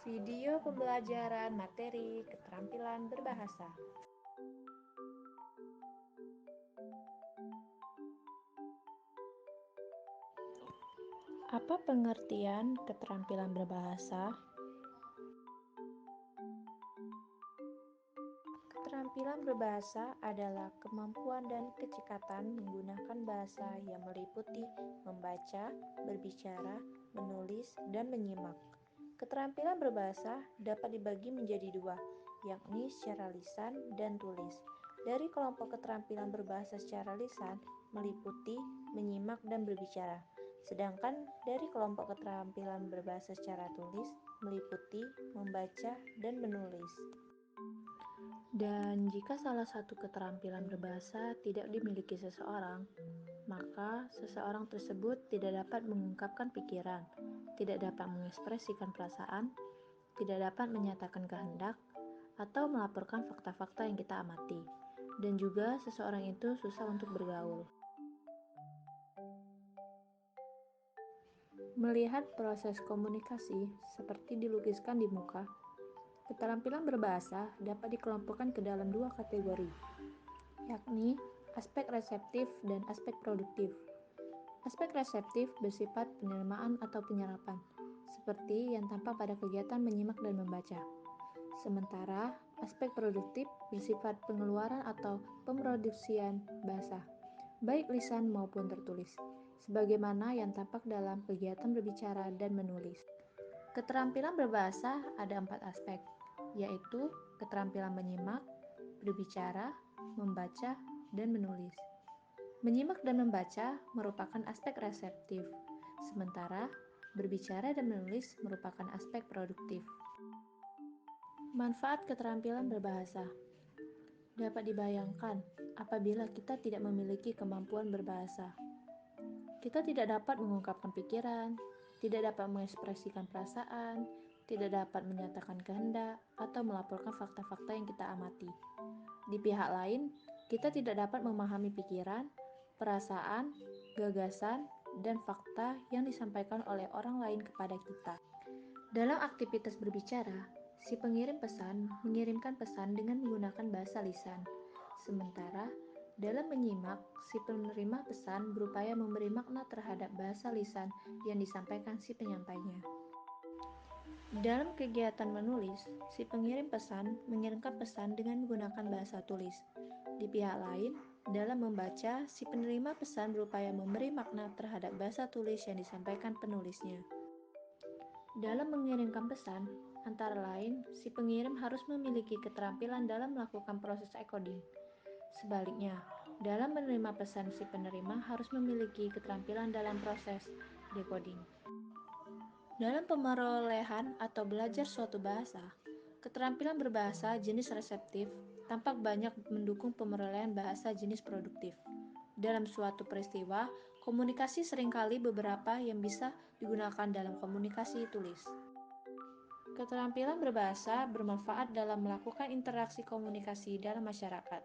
Video pembelajaran materi keterampilan berbahasa. Apa pengertian keterampilan berbahasa? Keterampilan berbahasa adalah kemampuan dan kecekatan menggunakan bahasa yang meliputi membaca, berbicara, menulis, dan menyimak. Keterampilan berbahasa dapat dibagi menjadi dua, yakni secara lisan dan tulis. Dari kelompok keterampilan berbahasa secara lisan meliputi menyimak dan berbicara. Sedangkan dari kelompok keterampilan berbahasa secara tulis meliputi membaca dan menulis. Dan jika salah satu keterampilan berbahasa tidak dimiliki seseorang, maka seseorang tersebut tidak dapat mengungkapkan pikiran, tidak dapat mengekspresikan perasaan, tidak dapat menyatakan kehendak, atau melaporkan fakta-fakta yang kita amati. Dan juga seseorang itu susah untuk bergaul. Melihat proses komunikasi seperti dilukiskan di muka, keterampilan berbahasa dapat dikelompokkan ke dalam dua kategori, yakni aspek reseptif dan aspek produktif. Aspek reseptif bersifat penerimaan atau penyerapan, seperti yang tampak pada kegiatan menyimak dan membaca. Sementara aspek produktif bersifat pengeluaran atau pemroduksian bahasa, baik lisan maupun tertulis, sebagaimana yang tampak dalam kegiatan berbicara dan menulis. Keterampilan berbahasa ada 4 aspek, yaitu keterampilan menyimak, berbicara, membaca, dan menulis. Menyimak dan membaca merupakan aspek reseptif, sementara berbicara dan menulis merupakan aspek produktif. Manfaat keterampilan berbahasa dapat dibayangkan apabila kita tidak memiliki kemampuan berbahasa. Kita tidak dapat mengungkapkan pikiran, tidak dapat mengekspresikan perasaan, tidak dapat menyatakan kehendak, atau melaporkan fakta-fakta yang kita amati. Di pihak lain, kita tidak dapat memahami pikiran, perasaan, gagasan, dan fakta yang disampaikan oleh orang lain kepada kita. Dalam aktivitas berbicara, si pengirim pesan mengirimkan pesan dengan menggunakan bahasa lisan. Sementara dalam menyimak, si penerima pesan berupaya memberi makna terhadap bahasa lisan yang disampaikan si penyampainya. Dalam kegiatan menulis, si pengirim pesan mengirimkan pesan dengan menggunakan bahasa tulis. Di pihak lain, dalam membaca, si penerima pesan berupaya memberi makna terhadap bahasa tulis yang disampaikan penulisnya. Dalam mengirimkan pesan, antara lain, si pengirim harus memiliki keterampilan dalam melakukan proses encoding. Sebaliknya, dalam menerima pesan, si penerima harus memiliki keterampilan dalam proses decoding. Dalam pemerolehan atau belajar suatu bahasa, keterampilan berbahasa jenis reseptif tampak banyak mendukung pemerolehan bahasa jenis produktif. Dalam suatu peristiwa, komunikasi seringkali beberapa yang bisa digunakan dalam komunikasi tulis. Keterampilan berbahasa bermanfaat dalam melakukan interaksi komunikasi dalam masyarakat.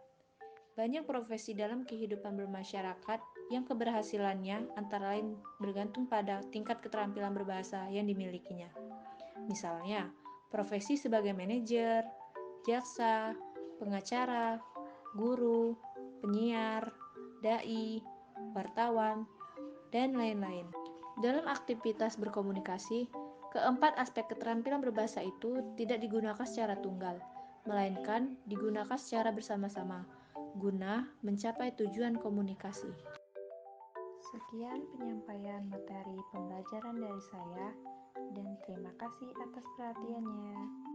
Banyak profesi dalam kehidupan bermasyarakat yang keberhasilannya antara lain bergantung pada tingkat keterampilan berbahasa yang dimilikinya. Misalnya, profesi sebagai manajer, jaksa, pengacara, guru, penyiar, dai, wartawan, dan lain-lain. Dalam aktivitas berkomunikasi, keempat aspek keterampilan berbahasa itu tidak digunakan secara tunggal, melainkan digunakan secara bersama-sama, guna mencapai tujuan komunikasi. Sekian penyampaian materi pembelajaran dari saya, dan terima kasih atas perhatiannya.